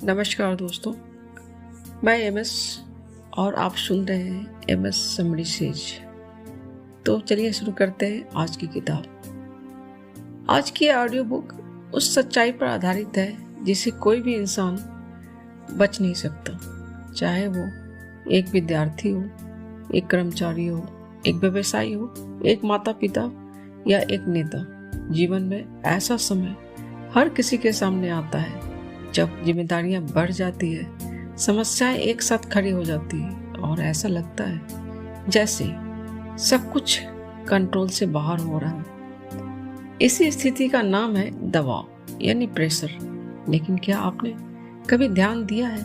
नमस्कार दोस्तों, मैं एमएस और आप सुन रहे हैं एमएस समरी सेज। तो चलिए शुरू करते हैं आज की किताब। आज की ऑडियो बुक उस सच्चाई पर आधारित है जिसे कोई भी इंसान बच नहीं सकता, चाहे वो एक विद्यार्थी हो, एक कर्मचारी हो, एक व्यवसायी हो, एक माता पिता या एक नेता। जीवन में ऐसा समय हर किसी के सामने आता है जब जिम्मेदारियां बढ़ जाती है, समस्याएं एक साथ खड़ी हो जाती है और ऐसा लगता है जैसे सब कुछ कंट्रोल से बाहर हो रहा है। इसी स्थिति का नाम है दबाव यानी प्रेशर। लेकिन क्या आपने कभी ध्यान दिया है,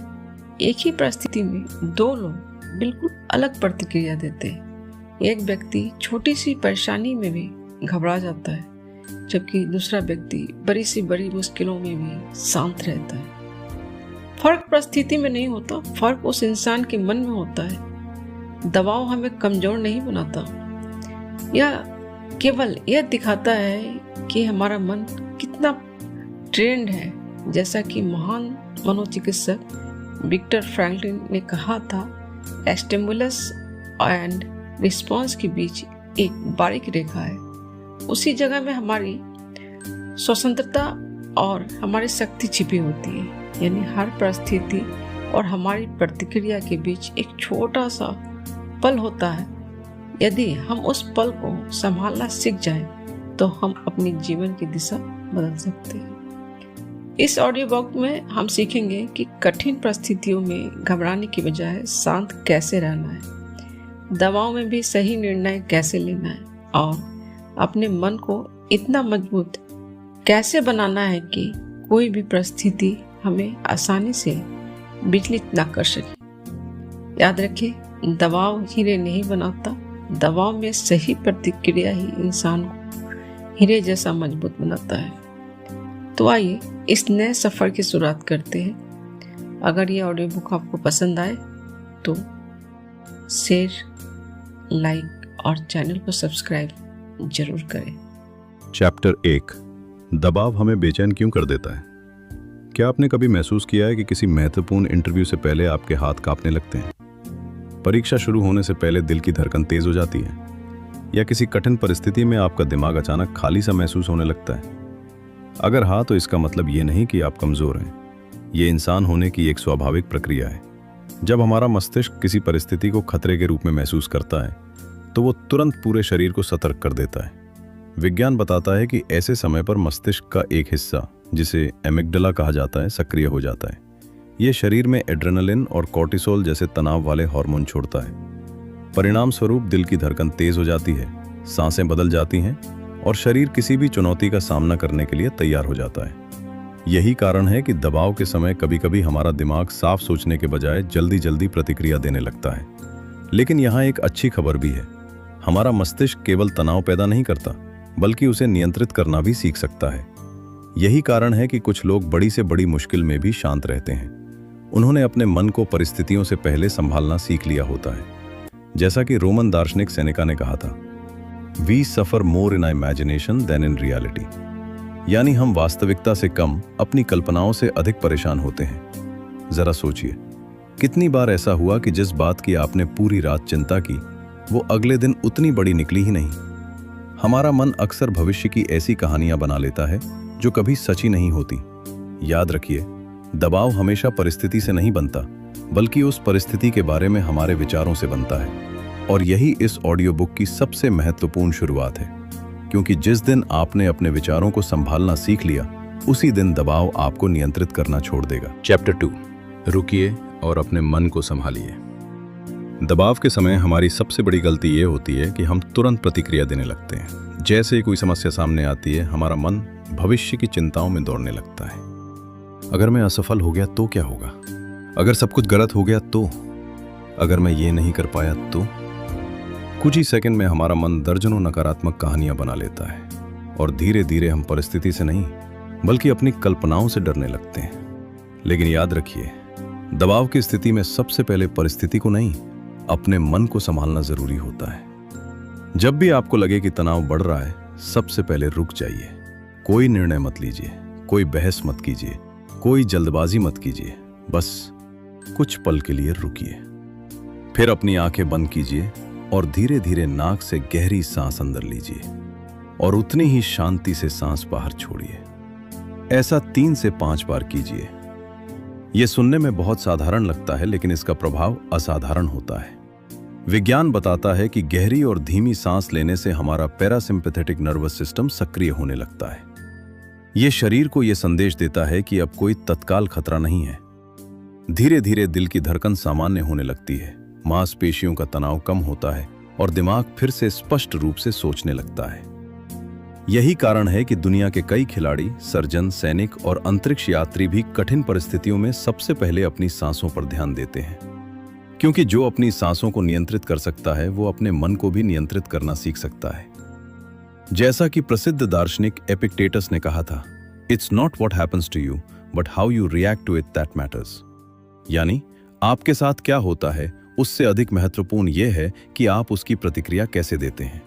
एक ही परिस्थिति में दो लोग बिल्कुल अलग प्रतिक्रिया देते हैं। एक व्यक्ति छोटी सी परेशानी में भी घबरा जाता है, जबकि दूसरा व्यक्ति बड़ी से बड़ी मुश्किलों में भी शांत रहता है। फर्क परिस्थिति में नहीं होता, फर्क उस इंसान के मन में होता है। दबाव हमें कमजोर नहीं बनाता, यह केवल यह दिखाता है कि हमारा मन कितना ट्रेंड है। जैसा कि महान मनोचिकित्सक विक्टर फ्रैंकलिन ने कहा था, स्टिमुलस एंड रिस्पॉन्स के बीच एक बारीक रेखा है। उसी जगह में हमारी स्वतंत्रता और हमारी शक्ति छिपी होती है। यानी हर परिस्थिति और हमारी प्रतिक्रिया के बीच एक छोटा सा पल होता है। यदि हम उस पल को संभालना सीख जाएं, तो हम अपने जीवन की दिशा बदल सकते हैं। इस ऑडियो बुक में हम सीखेंगे कि कठिन परिस्थितियों में घबराने की बजाय शांत कैसे रहना है, दबाव में भी सही निर्णय कैसे लेना है और अपने मन को इतना मजबूत कैसे बनाना है कि कोई भी परिस्थिति हमें आसानी से विचलित ना कर सके। याद रखिए, दबाव हीरे नहीं बनाता, दबाव में सही प्रतिक्रिया ही इंसान को हीरे जैसा मजबूत बनाता है। तो आइए इस नए सफर की शुरुआत करते हैं। अगर ये ऑडियो बुक आपको पसंद आए तो शेयर, लाइक और चैनल को सब्सक्राइब जरूर करें। चैप्टर 1, दबाव हमें बेचैन क्यों कर देता है। क्या आपने कभी महसूस किया है कि किसी महत्वपूर्ण इंटरव्यू से पहले आपके हाथ कांपने लगते हैं? परीक्षा शुरू होने से पहले दिल की धड़कन तेज हो जाती है, या किसी कठिन परिस्थिति में आपका दिमाग अचानक खाली सा महसूस होने लगता है? अगर हाँ, तो इसका मतलब ये नहीं कि आप कमजोर हैं। ये इंसान होने की एक स्वाभाविक प्रक्रिया है। जब हमारा मस्तिष्क किसी परिस्थिति को खतरे के रूप में महसूस करता है, तो वो तुरंत पूरे शरीर को सतर्क कर देता है। विज्ञान बताता है कि ऐसे समय पर मस्तिष्क का एक हिस्सा, जिसे एमिगडाला कहा जाता है, सक्रिय हो जाता है। ये शरीर में एड्रेनलिन और कोर्टिसोल जैसे तनाव वाले हार्मोन छोड़ता है। परिणाम स्वरूप दिल की धड़कन तेज हो जाती है, सांसें बदल जाती हैं और शरीर किसी भी चुनौती का सामना करने के लिए तैयार हो जाता है। यही कारण है कि दबाव के समय कभी कभी हमारा दिमाग साफ सोचने के बजाय जल्दी जल्दी प्रतिक्रिया देने लगता है। लेकिन यहाँ एक अच्छी खबर भी है। हमारा मस्तिष्क केवल तनाव पैदा नहीं करता, बल्कि उसे नियंत्रित करना भी सीख सकता है। यही कारण है कि कुछ लोग बड़ी से बड़ी मुश्किल में भी शांत रहते हैं। उन्होंने अपने मन को परिस्थितियों से पहले संभालना सीख लिया होता है। जैसा कि रोमन दार्शनिक सेनेका ने कहा था, we suffer more in imagination than in reality. यानी हम वास्तविकता से कम अपनी कल्पनाओं से अधिक परेशान होते हैं। जरा सोचिए, कितनी बार ऐसा हुआ कि जिस बात की आपने पूरी रात चिंता की, वो अगले दिन उतनी बड़ी निकली ही नहीं। हमारा मन अक्सर भविष्य की ऐसी कहानियां बना लेता है जो कभी सच्ची नहीं होती। याद रखिए, दबाव हमेशा परिस्थिति से नहीं बनता, बल्कि उस परिस्थिति के बारे में हमारे विचारों से बनता है। और यही इस ऑडियो बुक की सबसे महत्वपूर्ण शुरुआत है, क्योंकि जिस दिन आपने अपने विचारों को संभालना सीख लिया, उसी दिन दबाव आपको नियंत्रित करना छोड़ देगा। चैप्टर 2, रुकिए और अपने मन को संभालिए। दबाव के समय हमारी सबसे बड़ी गलती ये होती है कि हम तुरंत प्रतिक्रिया देने लगते हैं। जैसे ही कोई समस्या सामने आती है, हमारा मन भविष्य की चिंताओं में दौड़ने लगता है। अगर मैं असफल हो गया तो क्या होगा? अगर सब कुछ गलत हो गया तो? अगर मैं ये नहीं कर पाया तो? कुछ ही सेकंड में हमारा मन दर्जनों नकारात्मक कहानियां बना लेता है और धीरे धीरे हम परिस्थिति से नहीं, बल्कि अपनी कल्पनाओं से डरने लगते हैं। लेकिन याद रखिए, दबाव की स्थिति में सबसे पहले परिस्थिति को नहीं, अपने मन को संभालना जरूरी होता है। जब भी आपको लगे कि तनाव बढ़ रहा है, सबसे पहले रुक जाइए। कोई निर्णय मत लीजिए, कोई बहस मत कीजिए, कोई जल्दबाजी मत कीजिए। बस कुछ पल के लिए रुकिए, फिर अपनी आंखें बंद कीजिए और धीरे धीरे नाक से गहरी सांस अंदर लीजिए और उतनी ही शांति से सांस बाहर छोड़िए। ऐसा 3 से 5 बार कीजिए। यह सुनने में बहुत साधारण लगता है, लेकिन इसका प्रभाव असाधारण होता है। विज्ञान बताता है कि गहरी और धीमी सांस लेने से हमारा पैरासिम्पैथेटिक नर्वस सिस्टम सक्रिय होने लगता है। यह शरीर को यह संदेश देता है कि अब कोई तत्काल खतरा नहीं है। धीरे धीरे दिल की धड़कन सामान्य होने लगती है, मांसपेशियों का तनाव कम होता है और दिमाग फिर से स्पष्ट रूप से सोचने लगता है। यही कारण है कि दुनिया के कई खिलाड़ी, सर्जन, सैनिक और अंतरिक्ष यात्री भी कठिन परिस्थितियों में सबसे पहले अपनी सांसों पर ध्यान देते हैं, क्योंकि जो अपनी सांसों को नियंत्रित कर सकता है वो अपने मन को भी नियंत्रित करना सीख सकता है। जैसा कि प्रसिद्ध दार्शनिक एपिक्टेटस ने कहा था, it's not what happens to you but how you react to it that matters. यानी आपके साथ क्या होता है उससे अधिक महत्वपूर्ण यह है कि आप उसकी प्रतिक्रिया कैसे देते हैं।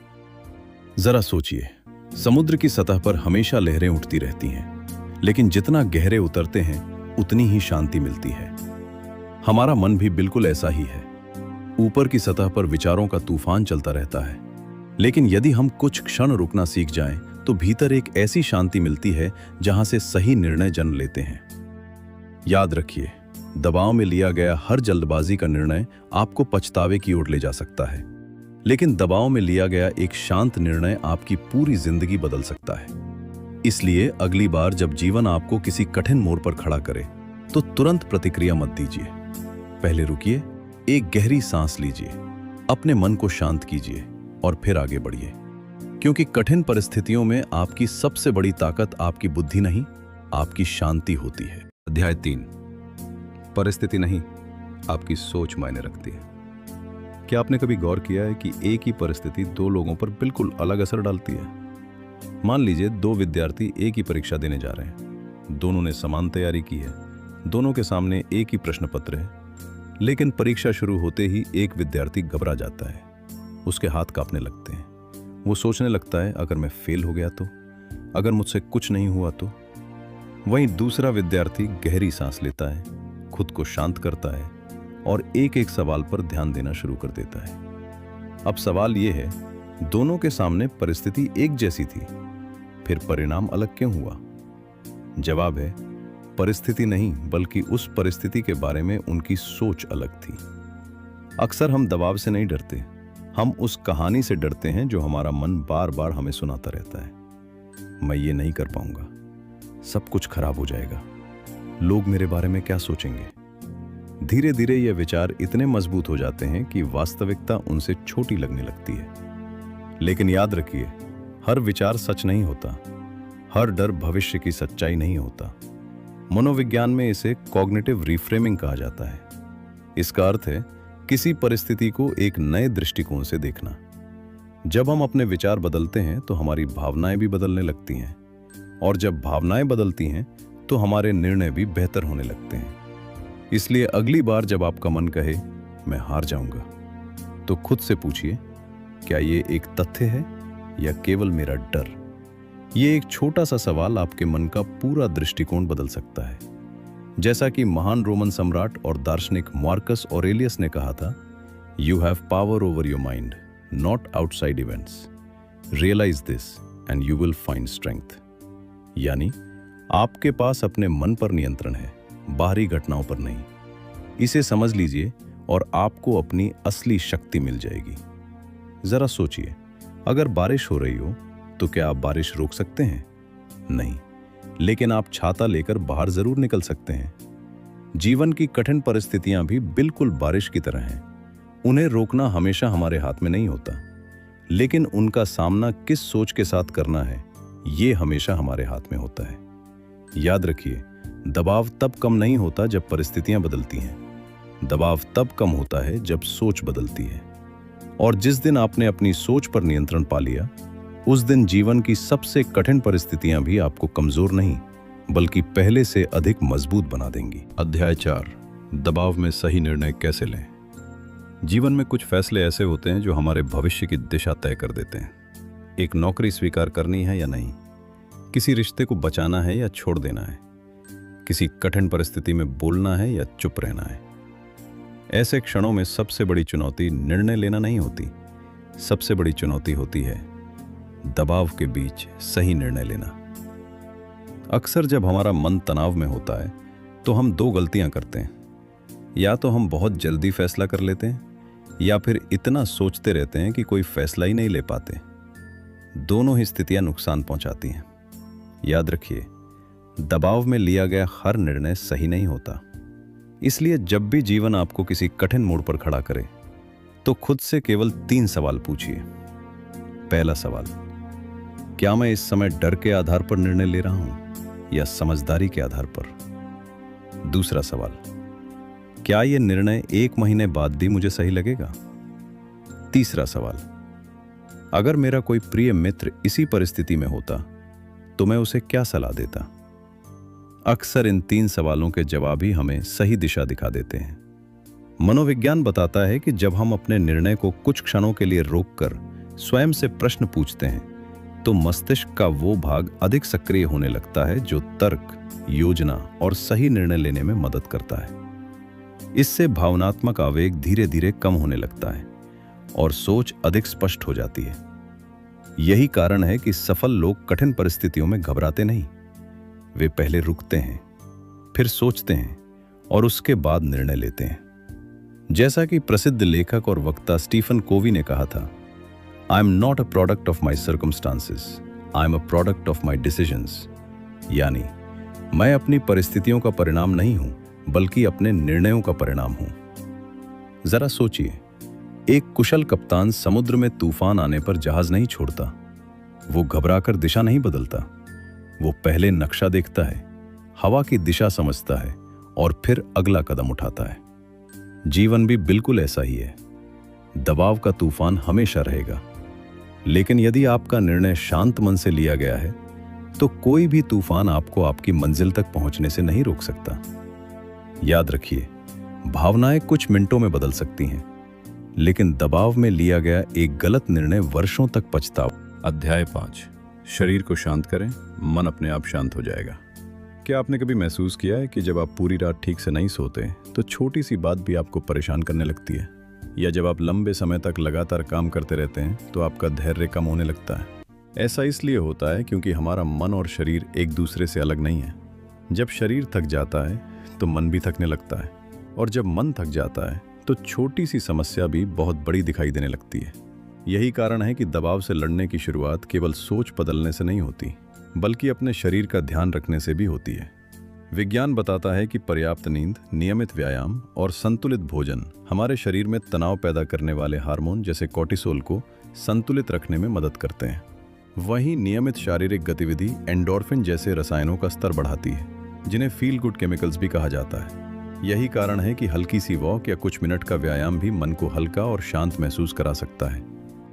जरा सोचिए, समुद्र की सतह पर हमेशा लहरें उठती रहती हैं, लेकिन जितना गहरे उतरते हैं उतनी ही शांति मिलती है। हमारा मन भी बिल्कुल ऐसा ही है। ऊपर की सतह पर विचारों का तूफान चलता रहता है, लेकिन यदि हम कुछ क्षण रुकना सीख जाएं, तो भीतर एक ऐसी शांति मिलती है जहां से सही निर्णय जन्म लेते हैं। याद रखिए, दबाव में लिया गया हर जल्दबाजी का निर्णय आपको पछतावे की ओर ले जा सकता है, लेकिन दबाव में लिया गया एक शांत निर्णय आपकी पूरी जिंदगी बदल सकता है। इसलिए अगली बार जब जीवन आपको किसी कठिन मोड़ पर खड़ा करे, तो तुरंत प्रतिक्रिया मत दीजिए। पहले रुकिए, एक गहरी सांस लीजिए, अपने मन को शांत कीजिए और फिर आगे बढ़िए, क्योंकि कठिन परिस्थितियों में आपकी सबसे बड़ी ताकत आपकी बुद्धि नहीं, आपकी शांति होती है। अध्याय 3, परिस्थिति नहीं, आपकी सोच मायने रखती है। क्या आपने कभी गौर किया है कि एक ही परिस्थिति 2 लोगों पर बिल्कुल अलग असर डालती है? मान लीजिए 2 विद्यार्थी एक ही परीक्षा देने जा रहे हैं। दोनों ने समान तैयारी की है, दोनों के सामने एक ही प्रश्न पत्र है, लेकिन परीक्षा शुरू होते ही एक विद्यार्थी घबरा जाता है, उसके हाथ कांपने लगते हैं। वो सोचने लगता है, अगर मैं फेल हो गया तो, अगर मुझसे कुछ नहीं हुआ तो। वहीं दूसरा विद्यार्थी गहरी सांस लेता है, खुद को शांत करता है और एक एक सवाल पर ध्यान देना शुरू कर देता है। अब सवाल यह है, दोनों के सामने परिस्थिति एक जैसी थी, फिर परिणाम अलग क्यों हुआ? जवाब है, परिस्थिति नहीं, बल्कि उस परिस्थिति के बारे में उनकी सोच अलग थी। अक्सर हम दबाव से नहीं डरते, हम उस कहानी से डरते हैं जो हमारा मन बार बार हमें सुनाता रहता है। मैं ये नहीं कर पाऊंगा, सब कुछ खराब हो जाएगा, लोग मेरे बारे में क्या सोचेंगे। धीरे धीरे ये विचार इतने मजबूत हो जाते हैं कि वास्तविकता उनसे छोटी लगने लगती है। लेकिन याद रखिए, हर विचार सच नहीं होता, हर डर भविष्य की सच्चाई नहीं होता। मनोविज्ञान में इसे कॉग्निटिव रिफ्रेमिंग कहा जाता है। इसका अर्थ है किसी परिस्थिति को एक नए दृष्टिकोण से देखना। जब हम अपने विचार बदलते हैं तो हमारी भावनाएं भी बदलने लगती हैं, और जब भावनाएं बदलती हैं तो हमारे निर्णय भी बेहतर होने लगते हैं। इसलिए अगली बार जब आपका मन कहे मैं हार जाऊंगा, तो खुद से पूछिए, क्या ये एक तथ्य है या केवल मेरा डर? ये एक छोटा सा सवाल आपके मन का पूरा दृष्टिकोण बदल सकता है। जैसा कि महान रोमन सम्राट और दार्शनिक मार्कस ऑरेलियस ने कहा था, you have power over your mind, not outside events. Realise this and you will find strength. यानी आपके पास अपने मन पर नियंत्रण है, बाहरी घटनाओं पर नहीं। इसे समझ लीजिए और आपको अपनी असली शक्ति मिल जाएगी। जरा सोचिए, अगर बारिश हो रही हो तो क्या आप बारिश रोक सकते हैं? नहीं, लेकिन आप छाता लेकर बाहर जरूर निकल सकते हैं। जीवन की कठिन परिस्थितियां भी बिल्कुल बारिश की तरह हैं। उन्हें रोकना हमेशा हमारे हाथ में नहीं होता, लेकिन उनका सामना किस सोच के साथ करना है, ये हमेशा हमारे हाथ में होता है। याद रखिए, दबाव तब कम नहीं होता जब परिस्थितियां बदलती हैं, दबाव तब कम होता है जब सोच बदलती है। और जिस दिन आपने अपनी सोच पर नियंत्रण पा लिया, उस दिन जीवन की सबसे कठिन परिस्थितियां भी आपको कमजोर नहीं, बल्कि पहले से अधिक मजबूत बना देंगी। अध्याय 4, दबाव में सही निर्णय कैसे लें। जीवन में कुछ फैसले ऐसे होते हैं जो हमारे भविष्य की दिशा तय कर देते हैं। एक नौकरी स्वीकार करनी है या नहीं, किसी रिश्ते को बचाना है या छोड़ देना है, किसी कठिन परिस्थिति में बोलना है या चुप रहना है। ऐसे क्षणों में सबसे बड़ी चुनौती निर्णय लेना नहीं होती, सबसे बड़ी चुनौती होती है दबाव के बीच सही निर्णय लेना। अक्सर जब हमारा मन तनाव में होता है तो हम दो गलतियां करते हैं। या तो हम बहुत जल्दी फैसला कर लेते हैं या फिर इतना सोचते रहते हैं कि कोई फैसला ही नहीं ले पाते। दोनों ही स्थितियां नुकसान पहुंचाती हैं। याद रखिए, दबाव में लिया गया हर निर्णय सही नहीं होता। इसलिए जब भी जीवन आपको किसी कठिन मोड़ पर खड़ा करे तो खुद से केवल 3 सवाल पूछिए। पहला सवाल, क्या मैं इस समय डर के आधार पर निर्णय ले रहा हूं या समझदारी के आधार पर? दूसरा सवाल, क्या यह निर्णय 1 महीने बाद भी मुझे सही लगेगा? तीसरा सवाल, अगर मेरा कोई प्रिय मित्र इसी परिस्थिति में होता तो मैं उसे क्या सलाह देता? अक्सर इन 3 सवालों के जवाब ही हमें सही दिशा दिखा देते हैं। मनोविज्ञान बताता है कि जब हम अपने निर्णय को कुछ क्षणों के लिए रोककर स्वयं से प्रश्न पूछते हैं तो मस्तिष्क का वो भाग अधिक सक्रिय होने लगता है जो तर्क, योजना और सही निर्णय लेने में मदद करता है। इससे भावनात्मक आवेग धीरे धीरे कम होने लगता है और सोच अधिक स्पष्ट हो जाती है। यही कारण है कि सफल लोग कठिन परिस्थितियों में घबराते नहीं। वे पहले रुकते हैं, फिर सोचते हैं और उसके बाद निर्णय लेते हैं। जैसा कि प्रसिद्ध लेखक और वक्ता स्टीफन कोवी ने कहा था, I am not a product of my circumstances, I am a product of my decisions. यानी मैं अपनी परिस्थितियों का परिणाम नहीं हूं, बल्कि अपने निर्णयों का परिणाम हूं। जरा सोचिए, एक कुशल कप्तान समुद्र में तूफान आने पर जहाज नहीं छोड़ता। वो घबराकर दिशा नहीं बदलता। वो पहले नक्शा देखता है, हवा की दिशा समझता है और फिर अगला कदम उठाता है। जीवन भी बिल्कुल ऐसा ही है। दबाव का तूफान हमेशा रहेगा, लेकिन यदि आपका निर्णय शांत मन से लिया गया है तो कोई भी तूफान आपको आपकी मंजिल तक पहुंचने से नहीं रोक सकता। याद रखिए, भावनाएं कुछ मिनटों में बदल सकती हैं, लेकिन दबाव में लिया गया एक गलत निर्णय वर्षों तक पछतावा। अध्याय 5, शरीर को शांत करें, मन अपने आप शांत हो जाएगा। क्या आपने कभी महसूस किया है कि जब आप पूरी रात ठीक से नहीं सोते तो छोटी सी बात भी आपको परेशान करने लगती है? या जब आप लंबे समय तक लगातार काम करते रहते हैं तो आपका धैर्य कम होने लगता है? ऐसा इसलिए होता है क्योंकि हमारा मन और शरीर एक दूसरे से अलग नहीं है। जब शरीर थक जाता है तो मन भी थकने लगता है, और जब मन थक जाता है तो छोटी सी समस्या भी बहुत बड़ी दिखाई देने लगती है। यही कारण है कि दबाव से लड़ने की शुरुआत केवल सोच बदलने से नहीं होती, बल्कि अपने शरीर का ध्यान रखने से भी होती है। विज्ञान बताता है कि पर्याप्त नींद, नियमित व्यायाम और संतुलित भोजन हमारे शरीर में तनाव पैदा करने वाले हार्मोन जैसे कॉर्टिसोल को संतुलित रखने में मदद करते हैं। वहीं नियमित शारीरिक गतिविधि एंडोर्फिन जैसे रसायनों का स्तर बढ़ाती है, जिन्हें फील गुड केमिकल्स भी कहा जाता है। यही कारण है कि हल्की सी वॉक या कुछ मिनट का व्यायाम भी मन को हल्का और शांत महसूस करा सकता है।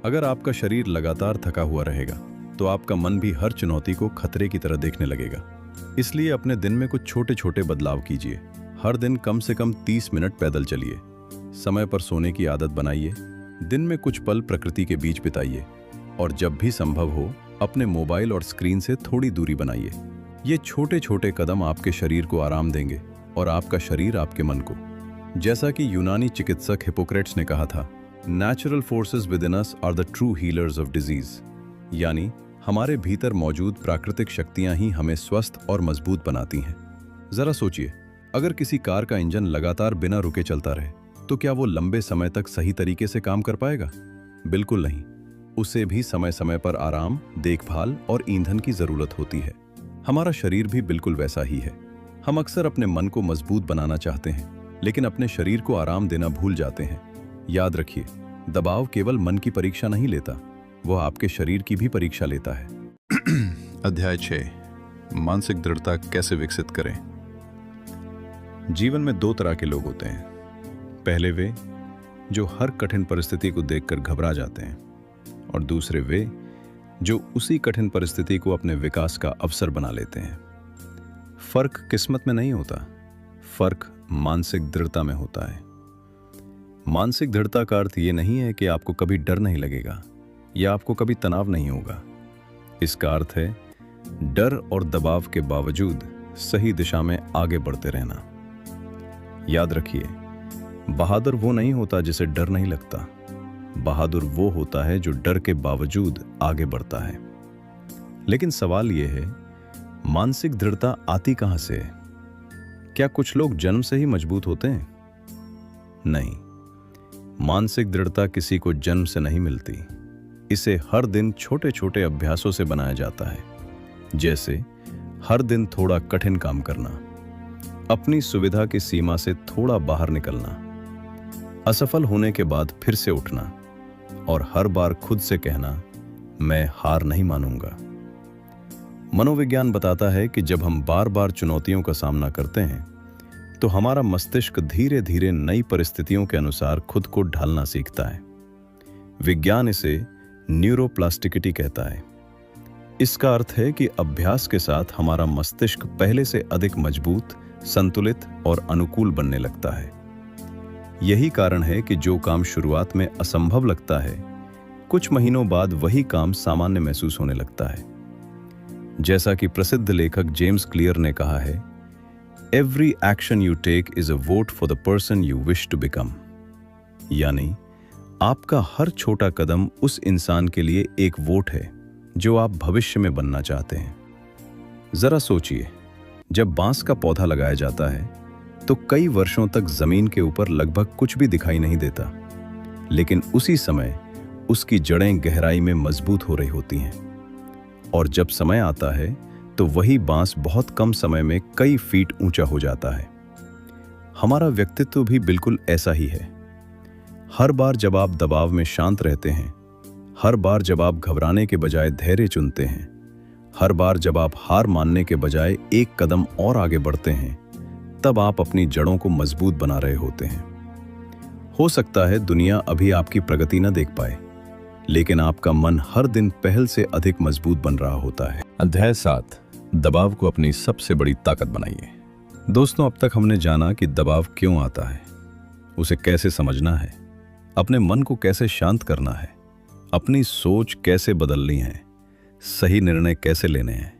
अगर आपका शरीर लगातार थका हुआ रहेगा तो आपका मन भी हर चुनौती को खतरे की तरह देखने लगेगा। इसलिए अपने दिन में कुछ छोटे छोटे बदलाव कीजिए। हर दिन कम से कम 30 मिनट पैदल चलिए। समय पर सोने की आदत बनाइए। दिन में कुछ पल प्रकृति के बीच बिताइए और जब भी संभव हो अपने मोबाइल और स्क्रीन से थोड़ी दूरी बनाइए। ये छोटे छोटे कदम आपके शरीर को आराम देंगे और आपका शरीर आपके मन को। जैसा कि यूनानी चिकित्सक हिपोक्रेट्स ने कहा था, natural forces within us are the true healers of disease. यानी हमारे भीतर मौजूद प्राकृतिक शक्तियां ही हमें स्वस्थ और मजबूत बनाती हैं। जरा सोचिए, अगर किसी कार का इंजन लगातार बिना रुके चलता रहे तो क्या वो लंबे समय तक सही तरीके से काम कर पाएगा? बिल्कुल नहीं। उसे भी समय समय पर आराम, देखभाल और ईंधन की जरूरत होती है। हमारा शरीर भी बिल्कुल वैसा ही है। हम अक्सर अपने मन को मजबूत बनाना चाहते हैं, लेकिन अपने शरीर को आराम देना भूल जाते हैं। याद रखिए, दबाव केवल मन की परीक्षा नहीं लेता, वो आपके शरीर की भी परीक्षा लेता है। अध्याय 6, मानसिक दृढ़ता कैसे विकसित करें। जीवन में 2 तरह के लोग होते हैं। पहले वे जो हर कठिन परिस्थिति को देखकर घबरा जाते हैं, और दूसरे वे जो उसी कठिन परिस्थिति को अपने विकास का अवसर बना लेते हैं। फर्क किस्मत में नहीं होता, फर्क मानसिक दृढ़ता में होता है। मानसिक दृढ़ता का अर्थ ये नहीं है कि आपको कभी डर नहीं लगेगा या आपको कभी तनाव नहीं होगा। इसका अर्थ है डर और दबाव के बावजूद सही दिशा में आगे बढ़ते रहना। याद रखिए, बहादुर वो नहीं होता जिसे डर नहीं लगता। बहादुर वो होता है जो डर के बावजूद आगे बढ़ता है। लेकिन सवाल यह है, मानसिक दृढ़ता आती कहां से है? क्या कुछ लोग जन्म से ही मजबूत होते हैं? नहीं, मानसिक दृढ़ता किसी को जन्म से नहीं मिलती। इसे हर दिन छोटे छोटे अभ्यासों से बनाया जाता है। जैसे हर दिन थोड़ा कठिन काम करना, अपनी सुविधा की सीमा से थोड़ा बाहर निकलना, असफल होने के बाद फिर से उठना और हर बार खुद से कहना, मैं हार नहीं मानूंगा। मनोविज्ञान बताता है कि जब हम बार बार चुनौतियों का सामना करते हैं तो हमारा मस्तिष्क धीरे धीरे नई परिस्थितियों के अनुसार खुद को ढालना सीखता है। विज्ञान इसे न्यूरोप्लास्टिसिटी कहता है। इसका अर्थ है कि अभ्यास के साथ हमारा मस्तिष्क पहले से अधिक मजबूत, संतुलित और अनुकूल बनने लगता है। यही कारण है कि जो काम शुरुआत में असंभव लगता है, कुछ महीनों बाद वही काम सामान्य महसूस होने लगता है। जैसा कि प्रसिद्ध लेखक जेम्स क्लियर ने कहा है, every action you take is a vote for the person you wish to become. यानी आपका हर छोटा कदम उस इंसान के लिए एक वोट है जो आप भविष्य में बनना चाहते हैं। जरा सोचिए, जब बांस का पौधा लगाया जाता है तो कई वर्षों तक जमीन के ऊपर लगभग कुछ भी दिखाई नहीं देता, लेकिन उसी समय उसकी जड़ें गहराई में मजबूत हो रही होती हैं। और जब समय आता है तो वही बांस बहुत कम समय में कई फीट ऊंचा हो जाता है। हमारा व्यक्तित्व भी बिल्कुल ऐसा ही है। हर बार जब आप दबाव में शांत रहते हैं, हर बार जब आप घबराने के बजाय धैर्य चुनते हैं, हर बार जब आप हार मानने के बजाय एक कदम और आगे बढ़ते हैं, तब आप अपनी जड़ों को मजबूत बना रहे होते हैं। हो सकता है दुनिया अभी आपकी प्रगति न देख पाए, लेकिन आपका मन हर दिन पहल से अधिक मजबूत बन रहा होता है। अध्याय 7, दबाव को अपनी सबसे बड़ी ताकत बनाइए। दोस्तों, अब तक हमने जाना कि दबाव क्यों आता है, उसे कैसे समझना है, अपने मन को कैसे शांत करना है, अपनी सोच कैसे बदलनी है, सही निर्णय कैसे लेने हैं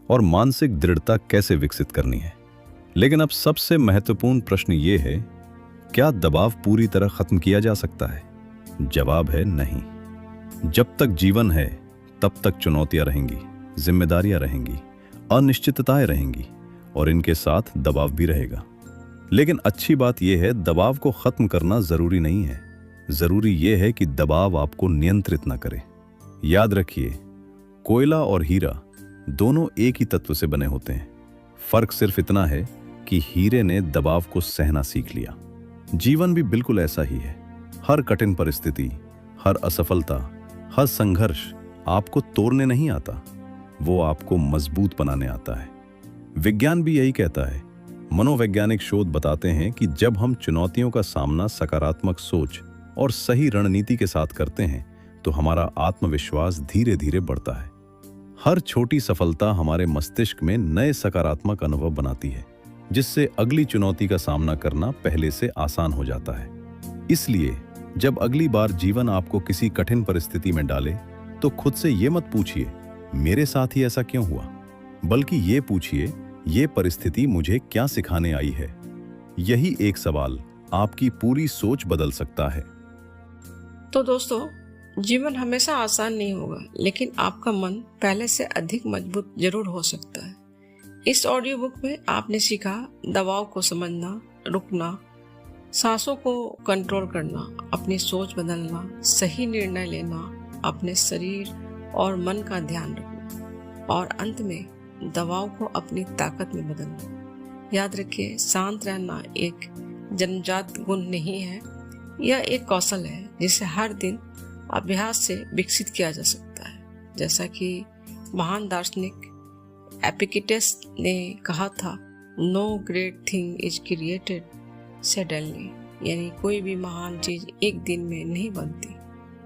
और मानसिक दृढ़ता कैसे विकसित करनी है। लेकिन अब सबसे महत्वपूर्ण प्रश्न ये है, क्या दबाव पूरी तरह खत्म किया जा सकता है? जवाब है नहीं। जब तक जीवन है तब तक चुनौतियां रहेंगी, जिम्मेदारियां रहेंगी, अनिश्चितताएं रहेंगी और इनके साथ दबाव भी रहेगा। लेकिन अच्छी बात यह है, दबाव को खत्म करना जरूरी नहीं है। जरूरी यह है कि दबाव आपको नियंत्रित न करे। याद रखिए, कोयला और हीरा दोनों एक ही तत्व से बने होते हैं। फर्क सिर्फ इतना है कि हीरे ने दबाव को सहना सीख लिया। जीवन भी बिल्कुल ऐसा ही है। हर कठिन परिस्थिति, हर असफलता, हर संघर्ष आपको तोड़ने नहीं आता, वो आपको मजबूत बनाने आता है। विज्ञान भी यही कहता है। मनोवैज्ञानिक शोध बताते हैं कि जब हम चुनौतियों का सामना सकारात्मक सोच और सही रणनीति के साथ करते हैं तो हमारा आत्मविश्वास धीरे धीरे बढ़ता है। हर छोटी सफलता हमारे मस्तिष्क में नए सकारात्मक अनुभव बनाती है, जिससे अगली चुनौती का सामना करना पहले से आसान हो जाता है। इसलिए जब अगली बार जीवन आपको किसी कठिन परिस्थिति में डाले तो खुद से ये मत पूछिए, मेरे साथ ही ऐसा क्यों हुआ, बल्कि ये पूछिए, ये परिस्थिति मुझे क्या सिखाने आई है। यही एक सवाल आपकी पूरी सोच बदल सकता है। तो दोस्तों, जीवन हमेशा आसान नहीं होगा, लेकिन आपका मन पहले से अधिक मजबूत जरूर हो सकता है। इस ऑडियो बुक में आपने सीखा दबाव को समझना, रुकना, सांसों को कंट्रोल करना, अपनी सोच बदलना, सही निर्णय लेना, अपने शरीर और मन का ध्यान रखना और अंत में दबाव को अपनी ताकत में बदलना। याद रखिए, शांत रहना एक जन्मजात गुण नहीं है, यह एक कौशल है जिसे हर दिन अभ्यास से विकसित किया जा सकता है। जैसा कि महान दार्शनिक एपिक्टेटस ने कहा था, no great thing is created suddenly, यानी कोई भी महान चीज एक दिन में नहीं बनती।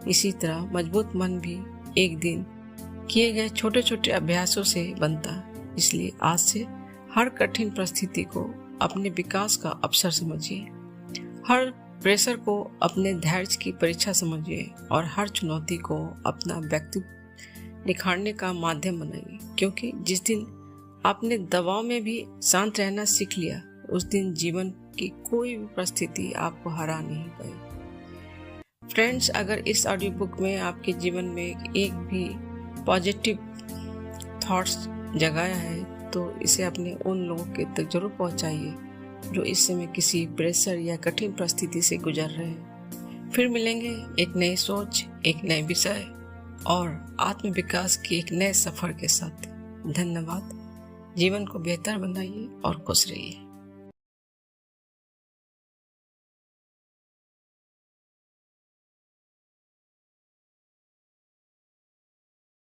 इसी तरह मजबूत मन भी एक दिन किए गए छोटे छोटे अभ्यासों से बनता है। इसलिए आज से हर कठिन परिस्थिति को अपने विकास का अवसर समझिए, हर प्रेशर को अपने धैर्य की परीक्षा समझिए और हर चुनौती को अपना व्यक्तित्व निखारने का माध्यम बनाइए। क्योंकि जिस दिन आपने दबाव में भी शांत रहना सीख लिया, उस दिन जीवन की कोई भी परिस्थिति आपको हरा नहीं पाई। फ्रेंड्स, अगर इस ऑडियो बुक में आपके जीवन में एक भी पॉजिटिव थॉट्स जगाया है तो इसे अपने उन लोगों के तक जरूर पहुंचाइए जो इस समय किसी प्रेशर या कठिन परिस्थिति से गुजर रहे हैं। फिर मिलेंगे एक नई सोच, एक नए विषय और आत्म विकास के एक नए सफर के साथ। धन्यवाद। जीवन को बेहतर बनाइए और खुश रहिए।